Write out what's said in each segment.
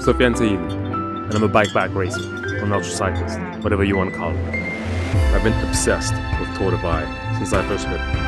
Sofiane Saili, and I'm a bike racer, or an ultra cyclist, whatever you want to call it. I've been obsessed with Tour de Vai since I first heard it.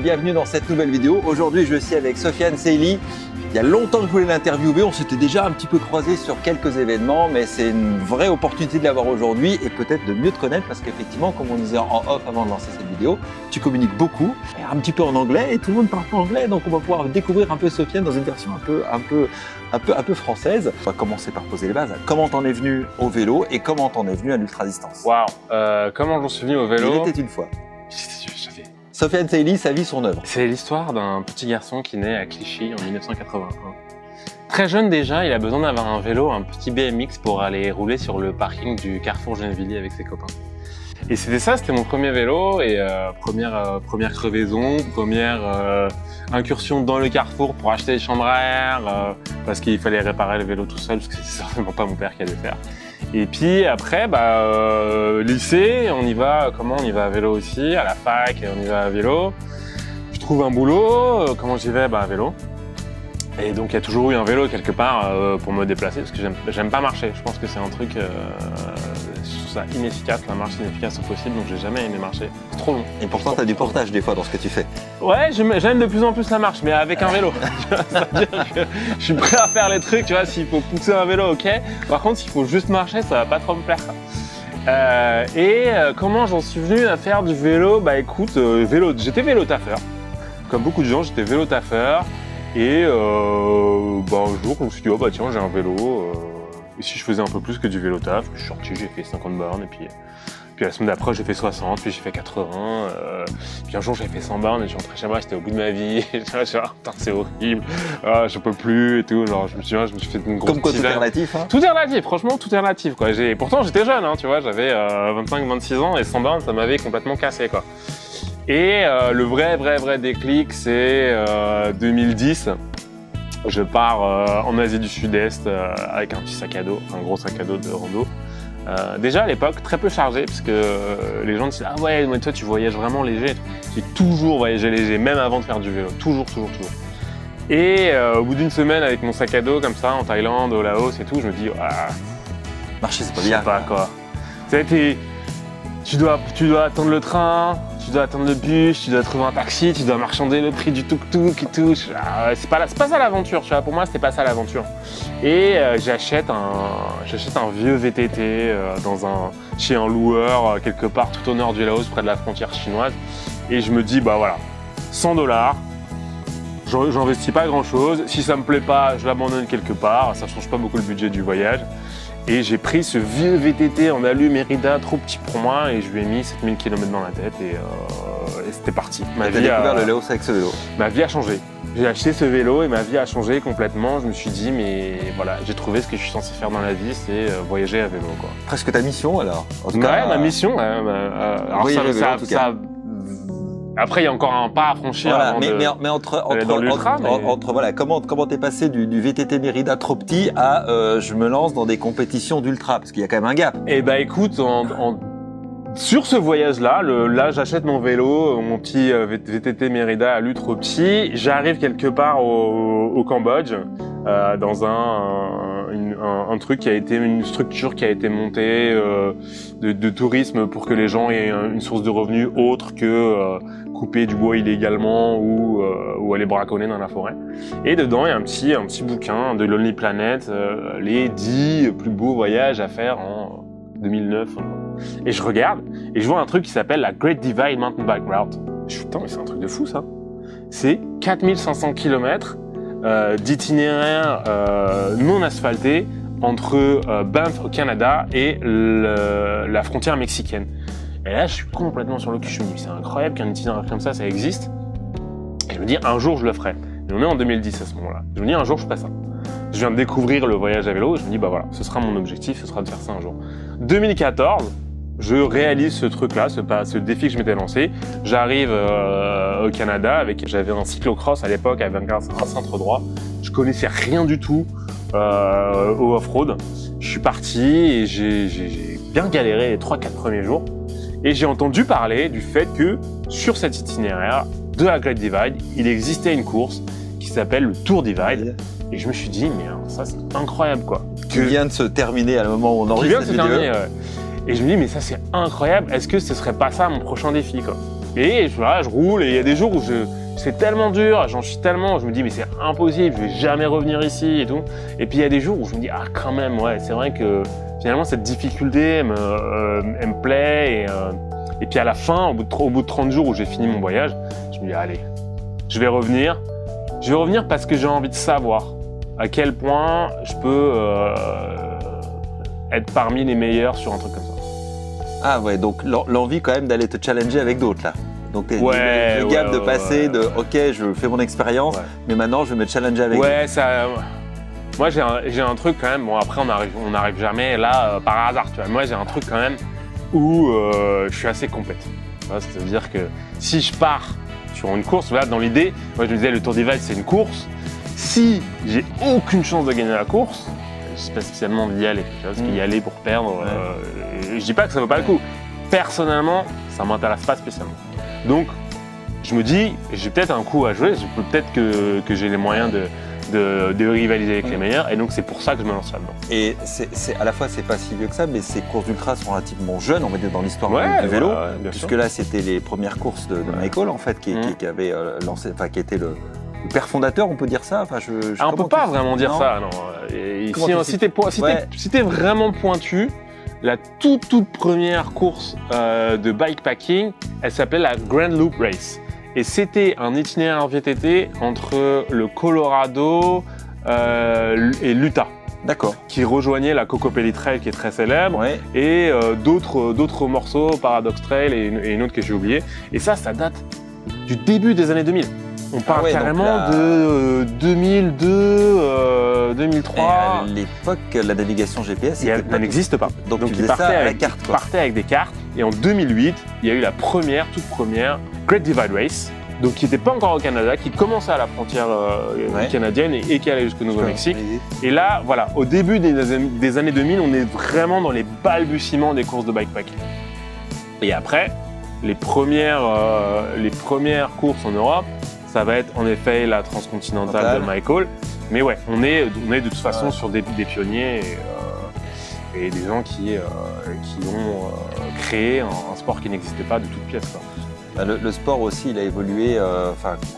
Bienvenue dans cette nouvelle vidéo. Aujourd'hui, je suis avec Sofiane Saili. Il y a longtemps que je voulais l'interviewer. On s'était déjà un petit peu croisé sur quelques événements, mais c'est une vraie opportunité de l'avoir aujourd'hui et peut-être de mieux te connaître parce qu'effectivement, comme on disait en off avant de lancer cette vidéo, tu communiques beaucoup, un petit peu en anglais et tout le monde parle pas anglais, donc on va pouvoir découvrir un peu Sofiane dans une version un peu française. On va commencer par poser les bases. Comment t'en es venu au vélo et comment t'en es venu à l'ultra-distance? Waouh, comment j'en suis venu au vélo? Il était une fois. Sofiane Saili, sa vie, son œuvre. C'est l'histoire d'un petit garçon qui naît à Clichy en 1981. Très jeune déjà, il a besoin d'avoir un vélo, un petit BMX pour aller rouler sur le parking du Carrefour Gennevilliers avec ses copains. Et c'était mon premier vélo et première crevaison, première incursion dans le Carrefour pour acheter des chambres à air parce qu'il fallait réparer le vélo tout seul parce que c'est certainement pas mon père qui allait le faire. Et puis après, lycée, on y va à vélo aussi, à la fac, on y va à vélo. Je trouve un boulot, comment j'y vais? À vélo. Et donc il y a toujours eu un vélo quelque part pour me déplacer parce que j'aime pas marcher. Je pense que c'est un truc, je trouve ça inefficace, la marche inefficace au possible, donc j'ai jamais aimé marcher. C'est trop long. Et pourtant, tu as du portage des fois dans ce que tu fais. Ouais, j'aime de plus en plus la marche, mais avec un vélo. C'est-à-dire que je suis prêt à faire les trucs, tu vois, s'il faut pousser un vélo, ok. Par contre, s'il faut juste marcher, ça va pas trop me plaire. Comment j'en suis venu à faire du vélo? Écoute, j'étais vélo-taffeur. Comme beaucoup de gens, j'étais vélo-taffeur. Et un jour, je me suis dit, tiens, j'ai un vélo. Et si je faisais un peu plus que du vélo-taf? Je suis sorti, j'ai fait 50 bornes. Et puis la semaine d'après, j'ai fait 60, puis j'ai fait 80. Puis un jour, j'ai fait 100 bornes et je suis rentré chez moi, j'étais au bout de ma vie. Putain, c'est horrible. Je peux plus et tout. Genre, je me suis fait une grosse. Comme quoi, tout est relatif, hein? Tout est relatif, franchement, tout est relatif, quoi. Pourtant, j'étais jeune, hein, tu vois, j'avais 25-26 ans et 100 bornes, ça m'avait complètement cassé, quoi. Et le vrai déclic, c'est 2010. Je pars en Asie du Sud-Est avec un petit sac à dos, un gros sac à dos de rando. Déjà à l'époque, très peu chargé, parce que les gens disent « Ah ouais, mais toi tu voyages vraiment léger ». J'ai toujours voyagé léger, même avant de faire du vélo, toujours. Et au bout d'une semaine avec mon sac à dos comme ça, en Thaïlande, au Laos et tout, je me dis « Marcher, c'est pas bien. Je sais pas quoi. » Tu dois attendre le train, tu dois attendre le bus, tu dois trouver un taxi, tu dois marchander le prix du tuk-tuk et tout. C'est pas ça l'aventure, tu vois. Pour moi, c'était pas ça l'aventure. Et j'achète un vieux VTT chez un loueur quelque part tout au nord du Laos, près de la frontière chinoise. Et je me dis, voilà, $100. J'investis pas grand-chose. Si ça me plaît pas, je l'abandonne quelque part. Ça change pas beaucoup le budget du voyage. Et j'ai pris ce vieux VTT en alu Mérida, trop petit pour moi, et je lui ai mis 7000 km dans la tête et c'était parti. Tu as découvert le Laos avec ce vélo. Ma vie a changé. J'ai acheté ce vélo et ma vie a changé complètement. Je me suis dit, mais voilà, j'ai trouvé ce que je suis censé faire dans la vie, c'est voyager à vélo, quoi. Presque ta mission alors. En tout cas, ma mission. Alors après, il y a encore un pas à franchir. Voilà, avant mais entre comment t'es passé du VTT Mérida trop petit à je me lance dans des compétitions d'ultra, parce qu'il y a quand même un gap. Écoute, sur ce voyage-là, là j'achète mon vélo, mon petit VTT Mérida alu trop petit. J'arrive quelque part au Cambodge, dans un truc qui a été une structure qui a été montée de tourisme pour que les gens aient une source de revenus autre que couper du bois illégalement ou aller braconner dans la forêt. Et dedans, il y a un petit bouquin de Lonely Planet, les 10 plus beaux voyages à faire en 2009. Et je regarde et je vois un truc qui s'appelle la Great Divide Mountain Bike Route. Je suis putain, mais c'est un truc de fou ça. C'est 4500 km d'itinéraire non asphalté entre Banff au Canada et la frontière mexicaine. Et là, je suis complètement sur le cul. Je me dis, c'est incroyable qu'un itinéraire comme ça existe. Et je me dis, un jour, je le ferai. Et on est en 2010 à ce moment-là. Je me dis, un jour, je ferai ça. Je viens de découvrir le voyage à vélo et je me dis, voilà, ce sera mon objectif, ce sera de faire ça un jour. 2014, je réalise ce truc-là, ce défi que je m'étais lancé. J'arrive au Canada, j'avais un cyclocross à l'époque avec un cintre droit. Je connaissais rien du tout au off-road. Je suis parti et j'ai bien galéré les 3-4 premiers jours. Et j'ai entendu parler du fait que sur cet itinéraire de la Great Divide, il existait une course qui s'appelle le Tour Divide. Et je me suis dit, mais ça c'est incroyable quoi. Qui vient de se terminer à le moment où on Qui enregistre vient de cette se vidéo. terminer, ouais. Et je me dis, mais ça c'est incroyable, est-ce que ce serait pas ça mon prochain défi quoi. Et voilà, je roule et il y a des jours où c'est tellement dur, j'en suis tellement, je me dis mais c'est impossible, je vais jamais revenir ici et tout. Et puis il y a des jours où je me dis, ah quand même, ouais, c'est vrai que finalement cette difficulté elle me plaît. Et puis à la fin, au bout de 30 jours où j'ai fini mon voyage, je me dis, allez, je vais revenir. Je vais revenir parce que j'ai envie de savoir à quel point je peux être parmi les meilleurs sur un truc comme ça. Ah ouais, donc l'envie quand même d'aller te challenger avec d'autres là. Donc t'es le gap de passer de ok, je fais mon expérience, mais maintenant je vais me challenger avec Ouais, ça. Moi j'ai un truc quand même. Bon après on n'arrive jamais là par hasard, tu vois. Moi j'ai un truc quand même où je suis assez compétent. C'est-à-dire que si je pars sur une course, là dans l'idée, moi je me disais le Tour Divide c'est une course. Si j'ai aucune chance de gagner la course, j'ai pas spécialement envie d'y aller, parce qu'y aller pour perdre, je dis pas que ça vaut pas le coup. Personnellement, ça m'intéresse pas spécialement. Donc, je me dis, j'ai peut-être un coup à jouer, peut-être que j'ai les moyens de rivaliser avec les meilleurs, et donc c'est pour ça que je me lance là-dedans. Et à la fois, c'est pas si vieux que ça, mais ces courses d'ultra sont relativement jeunes, on va dire, dans l'histoire du vélo, puisque là, c'était les premières courses de Michael, en fait, qui avait lancé, enfin, qui était le père fondateur, on peut dire ça. Enfin, on peut pas vraiment dire ça, non. Et si t'es vraiment pointu, la toute première course de bikepacking, elle s'appelait la Grand Loop Race. Et c'était un itinéraire VTT entre le Colorado et l'Utah. D'accord. Qui rejoignait la Cocopelli Trail qui est très célèbre et d'autres morceaux, Paradox Trail et une autre que j'ai oubliée. Et ça date du début des années 2000. On parle carrément de 2002, 2003. Et à l'époque, la navigation GPS n'existe pas. Donc tu faisais ça à la carte. Tu partais avec des cartes. Et en 2008, il y a eu la toute première Great Divide Race, donc qui n'était pas encore au Canada, qui commençait à la frontière canadienne et qui allait jusqu'au Nouveau-Mexique. Et là, voilà, au début des années 2000, on est vraiment dans les balbutiements des courses de bikepacking. Et après, les premières courses en Europe, ça va être en effet la transcontinentale de Michael. Mais ouais, on est de toute façon sur des pionniers et des gens qui ont créé un sport qui n'existait pas de toutes pièces, quoi. Le sport aussi, il a évolué,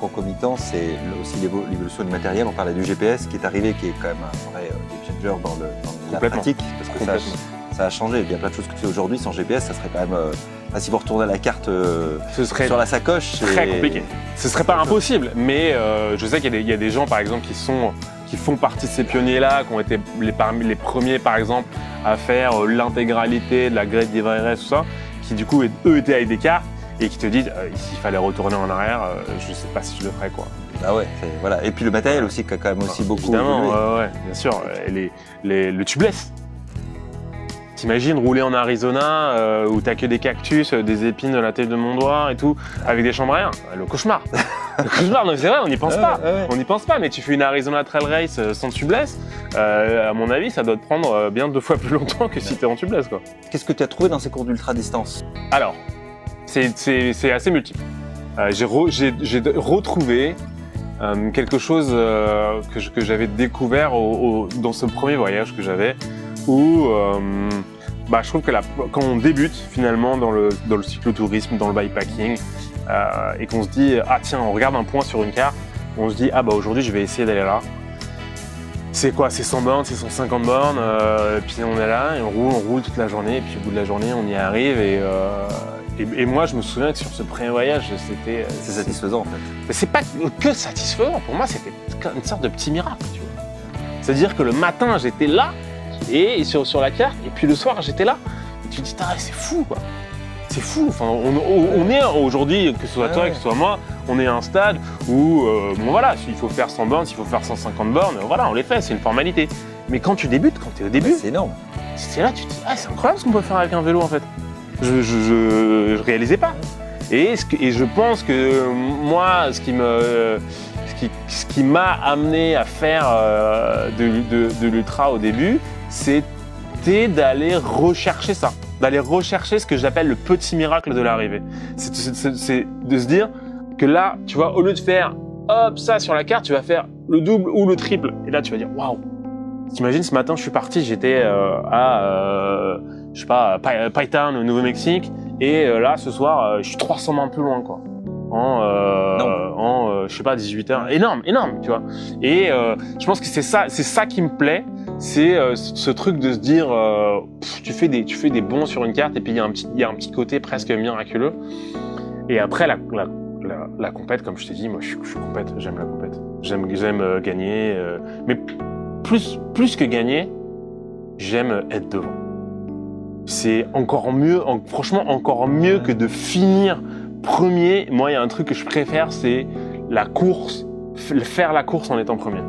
concomitant, c'est aussi l'évolution du matériel. On parlait du GPS qui est arrivé, qui est quand même un vrai game changer dans la pratique, parce que ça a changé. Il y a plein de choses que tu fais aujourd'hui sans GPS, ça serait quand même... si vous retournez la carte sur la sacoche... Très compliqué. Ce serait pas impossible, mais je sais qu'il y a des gens, par exemple, qui font partie de ces pionniers-là, qui ont été parmi les premiers, par exemple, à faire l'intégralité de la Great Divide Race, tout ça, qui du coup, eux, étaient avec des cartes et qui te disent s'il fallait retourner en arrière, je sais pas si je le ferais, quoi. Ah ouais, voilà. Et puis le matériel aussi, qui a quand même aussi beaucoup évidemment, ouais, bien sûr. Le tubeless. T'imagines rouler en Arizona où t'as que des cactus, des épines de la taille de mon doigt et tout, avec des chambres à air. Le cauchemar. Le cauchemar, non, c'est vrai, on n'y pense pas. On n'y pense pas, mais tu fais une Arizona Trail Race sans tubeless, à mon avis, ça doit te prendre bien 2 fois plus longtemps que si t'es en tubeless, quoi. Qu'est-ce que tu as trouvé dans ces courses d'ultra distance? Alors, c'est assez multiple. J'ai retrouvé quelque chose que j'avais découvert dans ce premier voyage que j'avais, où je trouve que quand on débute finalement dans le cyclotourisme, dans le bikepacking, et qu'on se dit ah tiens, on regarde un point sur une carte, on se dit ah aujourd'hui je vais essayer d'aller là. C'est quoi? C'est 100 bornes, c'est 150 bornes, puis on est là et on roule toute la journée, et puis au bout de la journée on y arrive et moi je me souviens que sur ce premier voyage c'était... C'est satisfaisant en fait. Mais c'est pas que satisfaisant, pour moi c'était une sorte de petit miracle, tu vois. C'est-à-dire que le matin j'étais là, et sur la carte, et puis le soir j'étais là, et tu te dis c'est fou quoi, c'est fou. Enfin, on est aujourd'hui, que ce soit toi, que ce soit moi, on est à un stade où s'il faut faire 100 bornes, s'il faut faire 150 bornes, voilà, on les fait, c'est une formalité. Mais quand tu débutes, quand tu es au début, c'est énorme. C'est là tu te dis c'est incroyable ce qu'on peut faire avec un vélo en fait. Je réalisais pas. Et je pense que moi, ce qui m'a amené à faire de l'ultra au début, c'était d'aller rechercher ça. D'aller rechercher ce que j'appelle le petit miracle de l'arrivée. C'est de se dire que là, tu vois, au lieu de faire hop, ça sur la carte, tu vas faire le double ou le triple. Et là, tu vas dire waouh. T'imagines, ce matin, je suis parti, j'étais à Python, au Nouveau-Mexique. Et là, ce soir, je suis 300 bornes plus loin, quoi. Je sais pas, 18 heures. Énorme, tu vois. Et je pense que c'est ça qui me plaît. C'est ce truc de se dire, tu fais des bonds sur une carte et puis il y a un petit côté presque miraculeux. Et après, la compète, comme je t'ai dit, moi, je suis compète, j'aime la compète. J'aime gagner. Mais plus que gagner, j'aime être devant. C'est encore mieux, franchement encore mieux que de finir premier. Moi, il y a un truc que je préfère, c'est la course, faire la course en étant premier.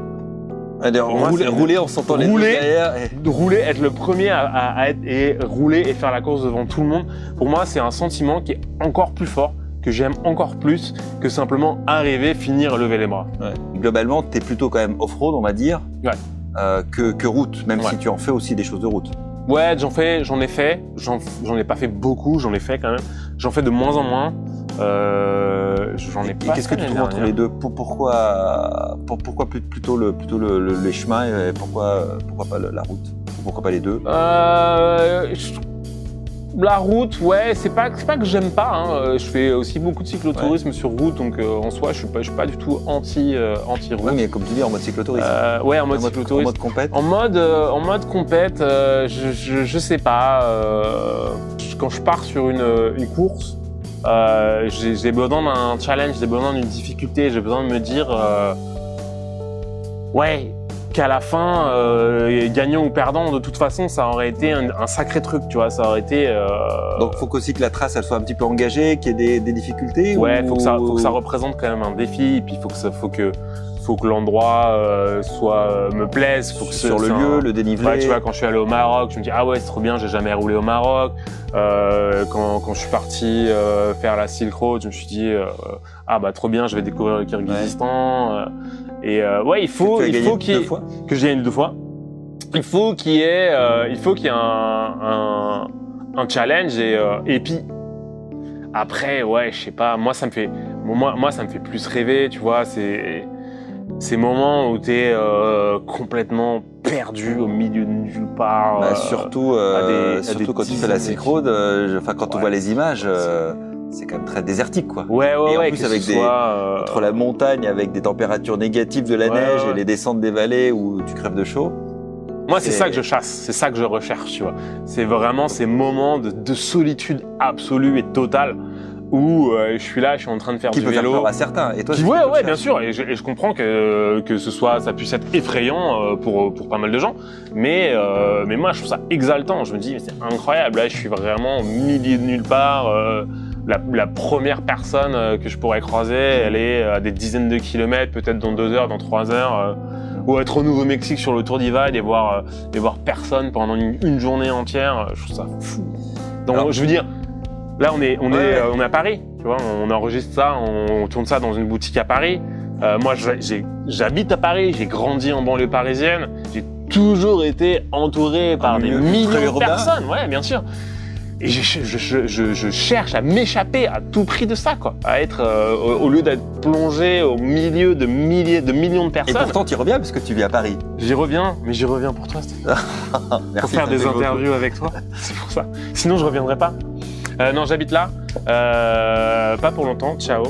Rouler en sentant les deux derrière. Rouler, être le premier à être et rouler et faire la course devant tout le monde. Pour moi, c'est un sentiment qui est encore plus fort, que j'aime encore plus que simplement arriver, finir, lever les bras. Ouais. Globalement, t'es plutôt quand même off-road, on va dire, que route, même si tu en fais aussi des choses de route. Ouais, j'en ai fait. J'en ai pas fait beaucoup, j'en ai fait quand même. J'en fais de moins en moins. J'en ai pas. Qu'est-ce que tu trouves entre les deux? Pourquoi plutôt les chemins et pourquoi pas la route? Pourquoi pas les deux? La route, ouais, c'est pas que j'aime pas. Hein. Je fais aussi beaucoup de cyclotourisme sur route, donc en soi, je suis pas du tout anti-route. Ouais, mais comme tu dis, en mode cyclotourisme. Ouais, en mode cyclotourisme. En mode compète. En mode compète, je sais pas. Quand je pars sur une course, j'ai besoin d'un challenge, j'ai besoin d'une difficulté, j'ai besoin de me dire, qu'à la fin, gagnant ou perdant, de toute façon, ça aurait été un sacré truc, tu vois, ça aurait été... Donc, faut aussi que la trace, elle soit un petit peu engagée, qu'il y ait des difficultés. Ouais, faut que ça représente quand même un défi, et puis faut que l'endroit me plaise, faut que sur le lieu, le dénivelé. Ouais, tu vois, quand je suis allé au Maroc, je me dis ah ouais, c'est trop bien, j'ai jamais roulé au Maroc. Quand je suis parti faire la Silk Road, je me suis dit ah bah trop bien, je vais découvrir le Kyrgyzstan. Il faut que je gagne 2 fois. Il faut qu'il y ait un challenge et puis après je sais pas, moi ça me fait plus rêver, tu vois, ces moments où t'es complètement perdu au milieu de nulle part. Surtout quand tu fais la Silk Road, quand on voit les images, c'est quand même très désertique, quoi. Ouais, et en plus avec entre la montagne, avec des températures négatives de la neige et les descentes des vallées où tu crèves de chaud. Moi, c'est ça que je chasse, c'est ça que je recherche, tu vois. C'est vraiment ces moments de solitude absolue et totale où je suis en train de faire du vélo. Qui peut faire peur à certains. Et toi, bien sûr. Et je comprends que ça puisse être effrayant pour pas mal de gens. Mais moi, je trouve ça exaltant. Je me dis, mais c'est incroyable. Là, je suis vraiment au milieu de nulle part. La première personne que je pourrais croiser, elle est à des dizaines de kilomètres, peut-être dans 2 heures, dans 3 heures. Ou être au Nouveau-Mexique sur le Tour Divide et voir personne pendant une journée entière. Je trouve ça fou. Donc, alors, je veux dire, là, on est à Paris, tu vois, on enregistre ça, on tourne ça dans une boutique à Paris. Moi, j'habite à Paris, j'ai grandi en banlieue parisienne, j'ai toujours été entouré par des millions de personnes, ouais, bien sûr. Et je cherche à m'échapper à tout prix de ça, quoi. À être, au lieu d'être plongé au milieu de millions de personnes. Et pourtant, tu y reviens parce que tu vis à Paris. J'y reviens, mais j'y reviens pour toi, Stéphane. Pour faire des interviews avec toi, c'est pour ça. Sinon, je reviendrai pas. Non, j'habite là, pas pour longtemps, ciao.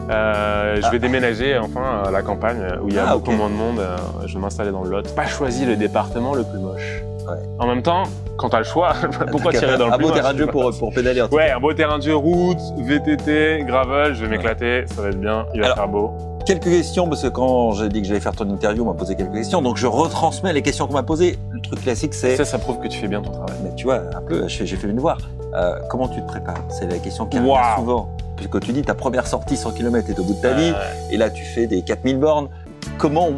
Je vais déménager enfin à la campagne où il y a beaucoup moins de monde. Je vais m'installer dans le Lot. Pas choisi le département le plus moche. Ouais. En même temps, quand t'as le choix, pourquoi tirer dans le plus moche? Un beau terrain de jeu pour pédaler. Ouais, un beau terrain de jeu, route, VTT, gravel, je vais m'éclater, ça va être bien, il va faire beau. Quelques questions, parce que quand j'ai dit que j'allais faire ton interview, on m'a posé quelques questions, donc je retransmets les questions qu'on m'a posées. Le truc classique, c'est... Ça prouve que tu fais bien ton travail. Mais tu vois, un peu, j'ai fait mes devoirs. Comment tu te prépares? C'est la question qui revient souvent. Puisque tu dis, ta première sortie 100 km est au bout de ta vie, et là tu fais des 4000 bornes. Comment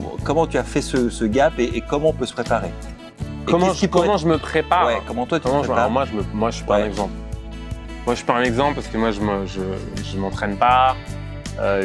tu as fait ce gap et comment on peut se préparer? Comment je me prépare? Ouais, comment toi tu te prépares? Alors moi je suis pas un exemple. Moi, je prends un exemple parce que moi, je m'entraîne pas.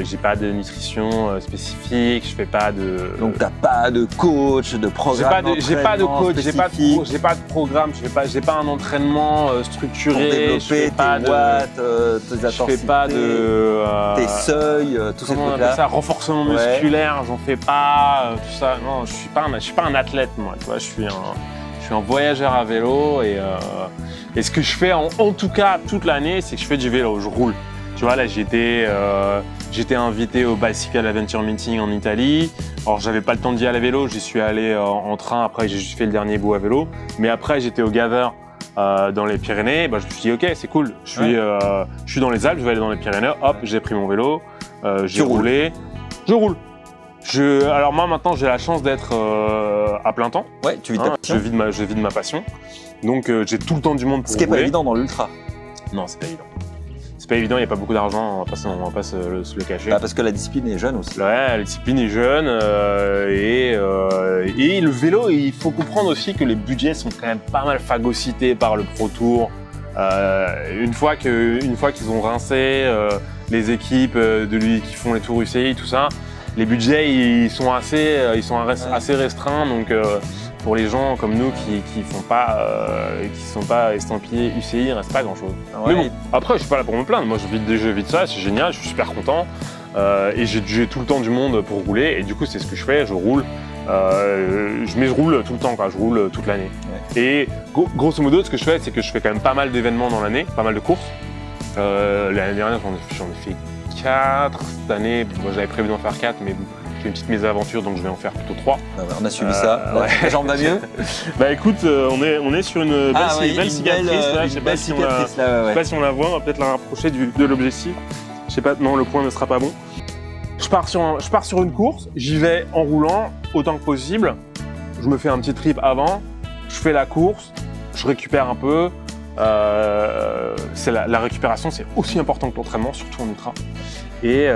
J'ai pas de nutrition spécifique, je fais pas de. Donc t'as pas de coach, de programme. J'ai pas de coach, j'ai pas spécifique de programme, j'ai pas un entraînement pour structuré. développer tes watts, tes Je intensités, fais pas de. tes seuils, tous ces Comment on appelle trucs-là. ça, renforcement Ouais. musculaire, j'en fais pas, tout ça. Non, je suis pas un athlète, moi. Tu vois, je suis un voyageur à vélo et ce que je fais en tout cas toute l'année, c'est que je fais du vélo, je roule. Tu vois, là, j'étais invité au Bicycle Adventure Meeting en Italie. Alors, j'avais pas le temps d'y aller à vélo, j'y suis allé en train. Après, j'ai juste fait le dernier bout à vélo. Mais après, j'étais au Gather dans les Pyrénées. Bah, je me suis dit, ok, c'est cool. Je suis dans les Alpes, je vais aller dans les Pyrénées. Hop, j'ai pris mon vélo, j'ai roulé. Je roule. Alors moi, maintenant, j'ai la chance d'être à plein temps. Ouais, tu vis ta passion. Je vis de ma passion. Donc, j'ai tout le temps du monde pour Ce qui est pas rouler. évident dans l'ultra. Non, c'est pas évident. C'est pas évident, il n'y a pas beaucoup d'argent, on va pas se le cacher. Bah, parce que la discipline est jeune aussi. Ouais, la discipline est jeune et le vélo, il faut comprendre aussi que les budgets sont quand même pas mal phagocytés par le Pro Tour. Une fois qu'ils ont rincé les équipes qui font les tours UCI, tout ça, les budgets ils sont assez restreints. Donc pour les gens comme nous qui sont pas estampillés UCI, il reste pas grand chose. Ouais. Mais bon, après je suis pas là pour me plaindre. Moi je vis de ça, c'est génial, je suis super content et j'ai tout le temps du monde pour rouler et du coup c'est ce que je fais, je roule. Je roule tout le temps, quoi. Je roule toute l'année. Ouais. Et grosso modo, ce que je fais, c'est que je fais quand même pas mal d'événements dans l'année, pas mal de courses. L'année dernière, j'en ai fait 4. Cette année, moi, j'avais prévu d'en faire 4, mais j'ai une petite mésaventure, donc je vais en faire plutôt 3. On a suivi ça. Ouais. La jambe va mieux. Bah écoute, on est sur une belle cicatrice. Là, je sais pas si on la voit, on va peut-être la rapprocher de l'objectif. Je sais pas, non, le point ne sera pas bon. Je pars sur une course, j'y vais en roulant autant que possible. Je me fais un petit trip avant, je fais la course, je récupère un peu. La récupération, c'est aussi important que l'entraînement, surtout en ultra. Et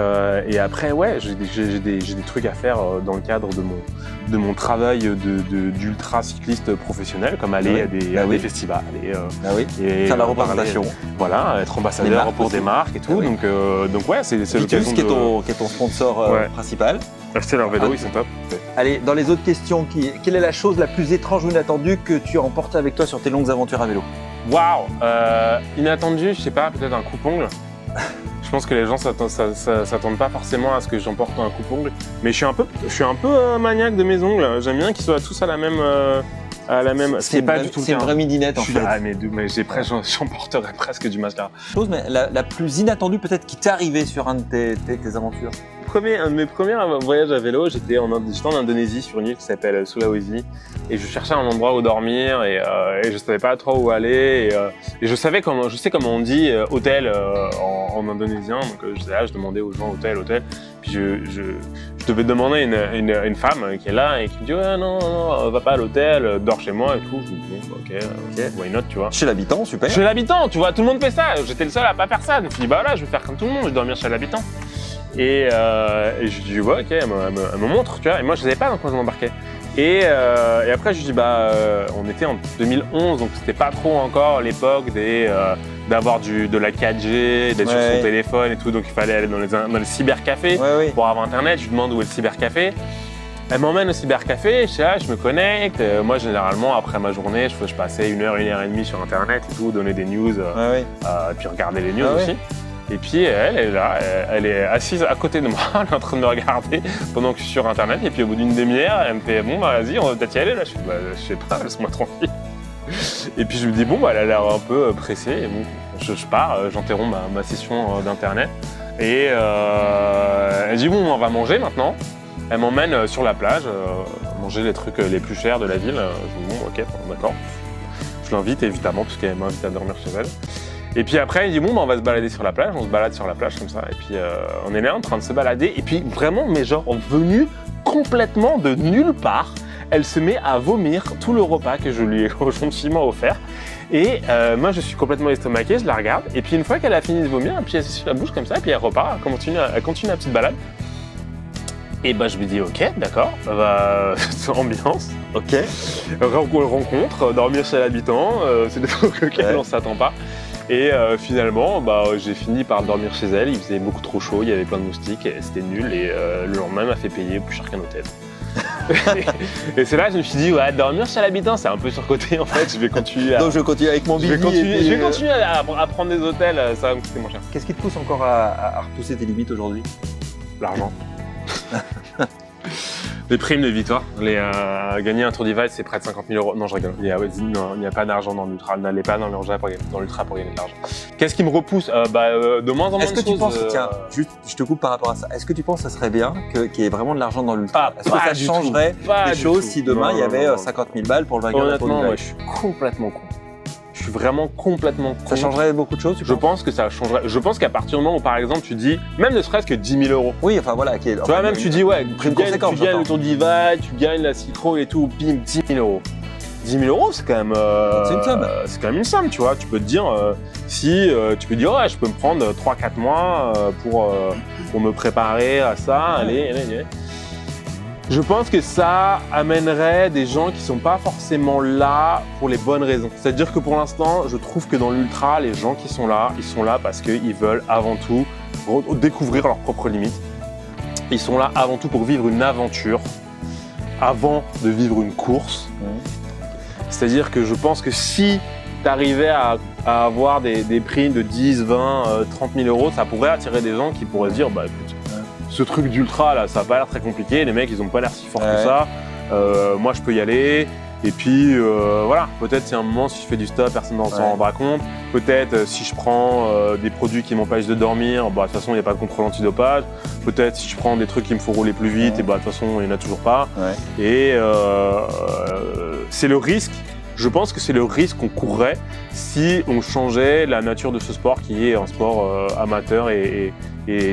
après, ouais, j'ai des trucs à faire dans le cadre de mon travail d'ultra cycliste professionnel, comme aller à des festivals. Et faire la représentation. Voilà, être ambassadeur pour des marques et tout. Donc ouais, c'est l'occasion qui est ton sponsor principal. Acheter leur vélo, ils sont top. Allez, dans les autres questions, quelle est la chose la plus étrange ou inattendue que tu as emportée avec toi sur tes longues aventures à vélo? Waouh, inattendu, je sais pas, peut-être un coupe-ongle. Je pense que les gens s'attendent pas forcément à ce que j'emporte un coupe-ongle, mais je suis un peu maniaque de mes ongles. J'aime bien qu'ils soient tous à la même. C'est pas du tout le cas. C'est une vraie midinette en fait. Ah, mais j'emporterais presque du mascara. Mais la plus inattendue peut-être qui t'est arrivée sur un de tes aventures. Un de mes premiers voyages à vélo, j'étais en Indonésie sur une île qui s'appelle Sulawesi et je cherchais un endroit où dormir et je savais pas trop où aller et je sais comment on dit hôtel en indonésien, donc je demandais aux gens hôtel, puis je devais demander une femme qui est là et qui me dit ouais, non, va pas à l'hôtel, dors chez moi et tout. Je me dis bon, ok, why not, tu vois. Chez l'habitant, super. Chez l'habitant, tu vois, tout le monde fait ça. J'étais le seul à pas faire ça. Je me suis dit bah là, je vais faire comme tout le monde, je vais dormir chez l'habitant. Et je lui dis ouais, ok, elle me montre, tu vois. Et moi je savais pas dans quoi je m'embarquais. Et après je lui dis on était en 2011, donc c'était pas trop encore l'époque d'avoir de la 4G, d'être sur son téléphone et tout, donc il fallait aller dans les cybercafés pour avoir internet. Je lui demande où est le cybercafé. Elle m'emmène au cybercafé, je me connecte. Moi généralement après ma journée, je passais 1 heure, 1 heure et demie sur internet et tout, donner des news, puis regarder les news aussi. Et puis elle est là, elle est assise à côté de moi, elle est en train de me regarder pendant que je suis sur internet. Et puis au bout d'une demi-heure, elle me fait bon bah vas-y, on va peut-être y aller là. Je fais je sais pas, laisse-moi tranquille. Et puis je me dis bon bah elle a l'air un peu pressée. Et bon, je pars, j'interromps ma session d'internet. Et elle dit bon on va manger maintenant. Elle m'emmène sur la plage, manger les trucs les plus chers de la ville. Je dis bon ok, d'accord. Je l'invite évidemment parce qu'elle m'invite à dormir chez elle. Et puis après, il dit bon, on va se balader sur la plage. On se balade sur la plage comme ça. Et puis on est là en train de se balader. Et puis vraiment, mais genre venue complètement de nulle part, elle se met à vomir tout le repas que je lui ai gentiment offert. Et moi, je suis complètement estomaqué. Je la regarde. Et puis une fois qu'elle a fini de vomir, puis elle s'essuie la bouche comme ça. Et puis elle repart. Elle continue la petite balade. Et je me dis ok, d'accord, ambiance, ok, rencontre, dormir chez l'habitant, c'est des trucs auxquels on s'attend pas. Et finalement, j'ai fini par dormir chez elle. Il faisait beaucoup trop chaud, il y avait plein de moustiques, et c'était nul. Et le lendemain, elle m'a fait payer plus cher qu'un hôtel. Et c'est là que je me suis dit, ouais, dormir chez l'habitant, c'est un peu surcoté en fait. Je vais continuer Donc je continue avec mon je vais billet. je vais continuer à prendre des hôtels, ça va me coûter moins cher. Qu'est-ce qui te pousse encore à repousser tes limites aujourd'hui? L'argent. Les primes de victoire. Gagner un Tour Divide, c'est près de 50 000 €. Non, je rigole. Il n'y a pas d'argent dans l'ultra. N'allez pas dans l'ultra pour gagner de l'argent. Qu'est-ce qui me repousse de moins en moins de choses. Est-ce que tu penses, tiens, juste, je te coupe par rapport à ça, est-ce que tu penses que ça serait bien qu'il y ait vraiment de l'argent dans l'ultra? Est-ce que ça changerait les choses si demain il y avait 50 000 balles pour le vainqueur de la Tour Honnêtement, Divide? ouais, je suis complètement con. Je suis vraiment complètement con. Ça changerait beaucoup de choses, tu Je penses? pense que ça changerait. Je pense qu'à partir du moment où, par exemple, tu dis, même ne serait-ce que 10 000 €. Oui, enfin voilà. Tu vois, même tu dis, ouais, tu gagnes j'entends. le Tour Divide, tu gagnes la Citro et tout, bim, 10 000 €. 10 000 €, c'est quand même. C'est une somme. C'est quand même une somme, tu vois. Tu peux te dire, tu peux dire, ouais, je peux me prendre 3-4 mois pour me préparer à ça. Allez. Je pense que ça amènerait des gens qui sont pas forcément là pour les bonnes raisons. C'est-à-dire que pour l'instant, je trouve que dans l'ultra, les gens qui sont là, ils sont là parce qu'ils veulent avant tout découvrir leurs propres limites. Ils sont là avant tout pour vivre une aventure avant de vivre une course. C'est-à-dire que je pense que si tu arrivais à avoir des primes de 10, 20, 30 000 €, ça pourrait attirer des gens qui pourraient se dire, bah écoute, ce truc d'ultra là, ça a pas l'air très compliqué, les mecs ils ont pas l'air si forts que ça, moi je peux y aller, et puis voilà, peut-être si à un moment si je fais du stop, personne ne s'en rendra compte, peut-être si je prends des produits qui m'empêchent de dormir, bah de toute façon il n'y a pas de contrôle antidopage, peut-être si je prends des trucs qui me font rouler plus vite, et bah de toute façon il n'y en a toujours pas, et c'est le risque. Je pense que c'est le risque qu'on courrait si on changeait la nature de ce sport qui est un sport amateur et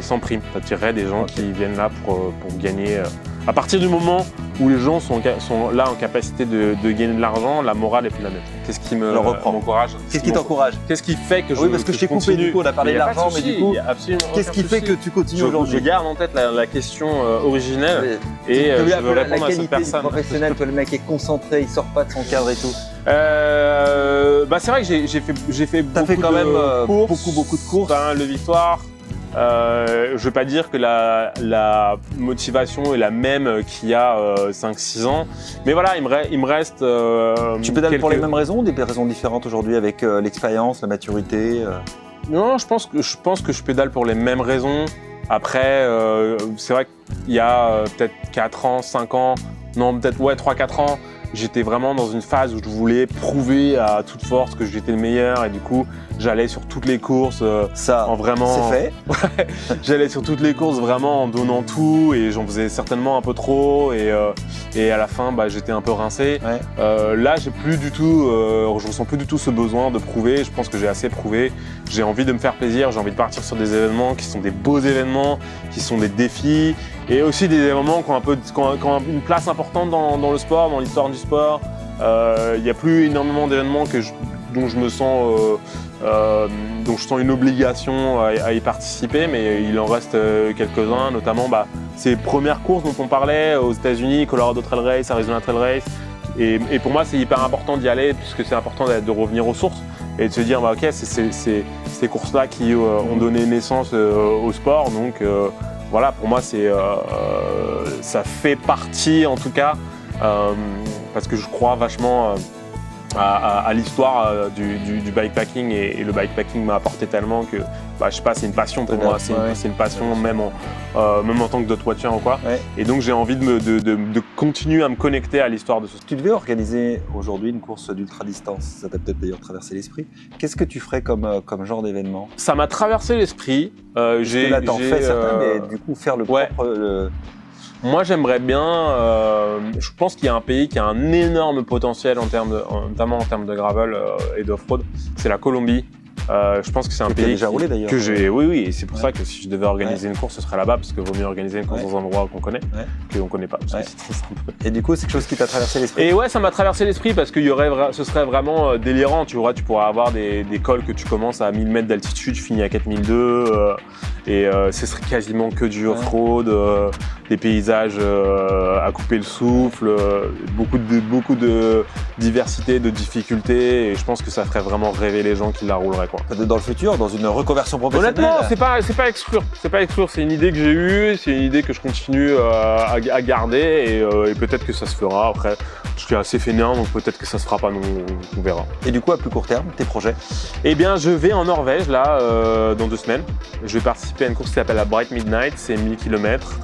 sans prime. Ça attirerait des gens qui viennent là pour gagner. À partir du moment où les gens sont là en capacité de gagner de l'argent, la morale est plus la même. Qu'est-ce qui m'encourage? Qu'est-ce qui t'encourage? Qu'est-ce qui fait que je Oui, parce que je t'ai coupé du coup, on a parlé de l'argent, mais du coup, qu'est-ce qui fait que tu continues aujourd'hui? Je garde en tête la question originelle et je veux répondre à cette personne. Professionnel, toi le mec est concentré, il sort pas de son cadre et tout. C'est vrai que j'ai fait beaucoup de courses, le victoire. Je veux pas dire que la motivation est la même qu'il y a 5-6 ans, mais voilà, il me reste. Tu pédales pour les mêmes raisons ou des raisons différentes aujourd'hui avec l'expérience, la maturité Non, je pense que je pédale pour les mêmes raisons. Après, c'est vrai qu'il y a peut-être 4 ans, 5 ans, non, peut-être 3-4 ans, j'étais vraiment dans une phase où je voulais prouver à toute force que j'étais le meilleur et du coup j'allais sur toutes les courses ça, en vraiment. C'est fait. J'allais sur toutes les courses vraiment en donnant tout et j'en faisais certainement un peu trop et à la fin j'étais un peu rincé. Là j'ai plus du tout, je ressens plus du tout ce besoin de prouver. Je pense que j'ai assez prouvé. J'ai envie de me faire plaisir. J'ai envie de partir sur des événements qui sont des beaux événements, qui sont des défis et aussi des événements qui ont une place importante dans le sport, dans l'histoire du sport. Il n'y a plus énormément d'événements dont je sens une obligation à y participer, mais il en reste quelques-uns, notamment ces premières courses dont on parlait aux États-Unis, Colorado Trail Race, Arizona Trail Race. Et pour moi, c'est hyper important d'y aller puisque c'est important de revenir aux sources et de se dire ok, c'est ces courses-là qui ont donné naissance au sport. Donc voilà, pour moi, ça fait partie en tout cas. Parce que je crois vachement à l'histoire du bikepacking et le bikepacking m'a apporté tellement que je sais pas, c'est une passion pour moi, c'est une passion même en tant que dot watcher ou quoi. Et donc j'ai envie de continuer à me connecter à l'histoire de ce sport. Tu devais organiser aujourd'hui une course d'ultra distance, ça t'a peut-être d'ailleurs traversé l'esprit. Qu'est-ce que tu ferais comme genre d'événement? Ça m'a traversé l'esprit. T'en fais certains, mais du coup faire le propre. Moi, j'aimerais bien. Je pense qu'il y a un pays qui a un énorme potentiel notamment en termes de gravel et d'off-road. C'est la Colombie. Je pense que c'est un pays déjà roulé d'ailleurs. Que j'ai. Oui. Et c'est pour ça que si je devais organiser une course, ce serait là-bas, parce qu'il vaut mieux organiser une course dans un endroit qu'on connaît que on connaît pas. Et du coup, c'est quelque chose qui t'a traversé l'esprit. Et ouais, ça m'a traversé l'esprit parce que ce serait vraiment délirant. Tu pourrais avoir des cols que tu commences à 1000 mètres d'altitude, tu finis à 4002. Et ce serait quasiment que du off-road, des paysages à couper le souffle, beaucoup de diversité, de difficultés. Et je pense que ça ferait vraiment rêver les gens qui la rouleraient, quoi. Dans le futur, dans une reconversion professionnelle. Honnêtement, c'est pas exclure. C'est pas exclure. C'est une idée que j'ai eue, c'est une idée que je continue à garder et peut-être que ça se fera. Après, je suis assez fainéant, donc peut-être que ça se fera pas, on verra. Et du coup, à plus court terme, tes projets? Eh bien, je vais en Norvège là dans 2 semaines. Je vais participer à une course qui s'appelle la Bright Midnight. C'est 1000 km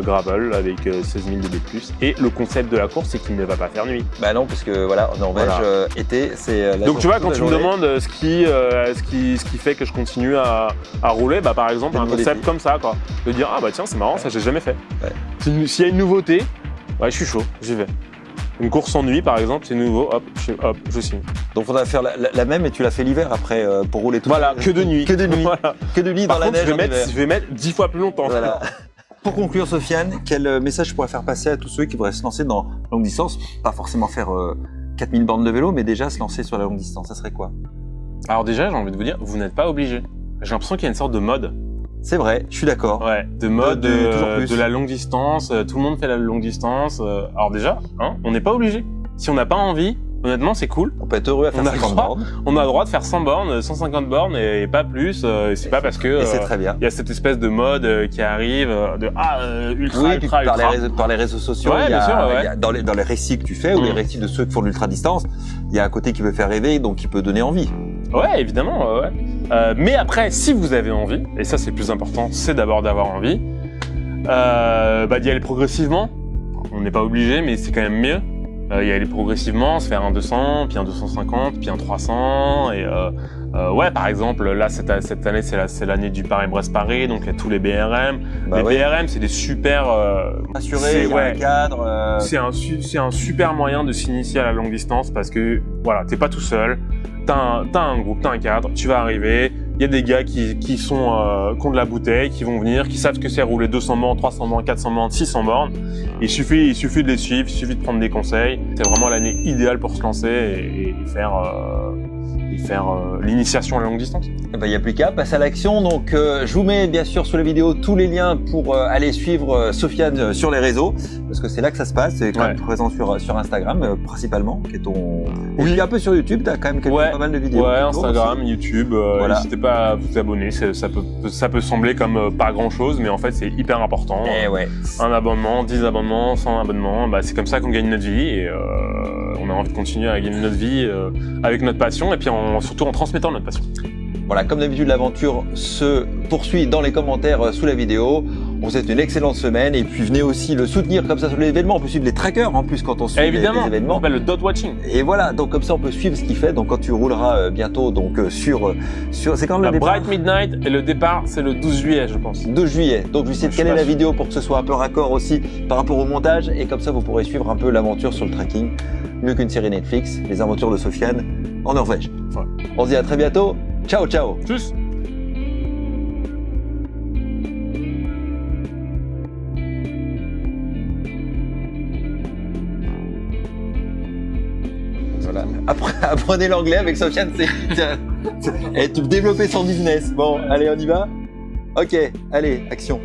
gravel avec 16 000 de B+. Et le concept de la course, c'est qu'il ne va pas faire nuit. Bah non, parce que voilà, en Norvège, été, c'est la Donc tu vois, quand toute tu la me journée. demandes ce qui fait que je continue à rouler, bah par exemple Un un nouveau concept défi. comme ça, quoi. De dire ah bah tiens c'est marrant, ça j'ai jamais fait. Ouais. S'il y a une nouveauté, ouais je suis chaud, j'y vais. Une course en nuit par exemple, c'est nouveau, hop, je signe. Donc on va faire la même et tu l'as fait l'hiver après pour rouler tout. Voilà, que de nuit. Que de nuit. Voilà. Que de nuit Par dans la contre, neige. en hiver. je vais mettre 10 fois plus longtemps. Voilà. Pour conclure, Sofiane, quel message je pourrais faire passer à tous ceux qui voudraient se lancer dans longue distance? Pas forcément faire 4000 bornes de vélo, mais déjà se lancer sur la longue distance, ça serait quoi? Alors déjà, j'ai envie de vous dire, vous n'êtes pas obligé. J'ai l'impression qu'il y a une sorte de mode. C'est vrai, je suis d'accord. Ouais, de mode toujours plus. de la longue distance. Tout le monde fait la longue distance. Alors déjà, hein, on n'est pas obligé. Si on n'a pas envie, honnêtement, c'est cool. On peut être heureux à faire On a 50 le droit. bornes. On a le droit de faire 100 bornes, 150 bornes et pas plus. C'est pas parce que Et c'est très bien. il y a cette espèce de mode qui arrive de ultra, Oui, puis ultra, ultra. par les réseaux sociaux, Ouais, il y a, bien sûr, ouais. il y a dans les récits que tu fais ou les récits de ceux qui font de l'ultra distance, il y a un côté qui peut faire rêver, donc qui peut donner envie. Ouais, évidemment. Ouais. Mais après, si vous avez envie, et ça c'est le plus important, c'est d'abord d'avoir envie, d'y aller progressivement. On n'est pas obligé, mais c'est quand même mieux. Y aller progressivement, se faire un 200, puis un 250, puis un 300. Et ouais, par exemple, là cette année c'est l'année du Paris-Brest-Paris, donc il y a tous les BRM. Bah les ouais. BRM, c'est des super. Assuré, il y a un cadre. C'est un super moyen de s'initier à la longue distance parce que voilà, t'es pas tout seul. T'as un groupe, t'as un cadre, tu vas arriver. Il y a des gars qui ont de la bouteille, qui vont venir, qui savent ce que c'est rouler 200 bornes, 300 bornes, 400 bornes, 600 bornes. Il suffit de les suivre, il suffit de prendre des conseils. C'est vraiment l'année idéale pour se lancer et faire l'initiation à la longue distance. Il n'y a plus qu'à passer à l'action. Donc, je vous mets bien sûr sous la vidéo tous les liens pour aller suivre Sofiane sur les réseaux, parce que c'est là que ça se passe. C'est quand même présent sur Instagram principalement, qui est ton. Oui. Et puis un peu sur YouTube, tu as quand même pas mal de vidéos. Ouais, qui tournent Instagram, aussi. YouTube. Voilà. N'hésitez pas à vous abonner. Ça peut sembler comme pas grand chose, mais en fait c'est hyper important. Eh ouais. Un abonnement, 10 abonnements, 100 abonnements, bah, c'est comme ça qu'on gagne notre vie et on a envie de continuer à gagner notre vie avec notre passion et puis surtout en transmettant notre passion. Voilà, comme d'habitude, l'aventure se poursuit dans les commentaires sous la vidéo. On vous souhaite une excellente semaine et puis venez aussi le soutenir comme ça sur les événements. On peut suivre les trackers en plus quand on suit les Évidemment, on événements. appelle le dot watching. Et voilà, donc comme ça on peut suivre ce qu'il fait. Donc quand tu rouleras bientôt donc sur c'est quand le La départ Bright Midnight et le départ c'est le 12 juillet je pense. 2 juillet. Donc je vais essayer de Je suis caler pas la sûr. vidéo pour que ce soit un peu raccord aussi par rapport au montage et comme ça vous pourrez suivre un peu l'aventure sur le trekking. Mieux qu'une série Netflix, les aventures de Sofiane en Norvège. Ouais. On se dit à très bientôt. Ciao ciao. Tchuss. Voilà. Apprenez l'anglais avec Sofiane, et tu développer son business. Bon, allez, on y va? Ok, allez, action.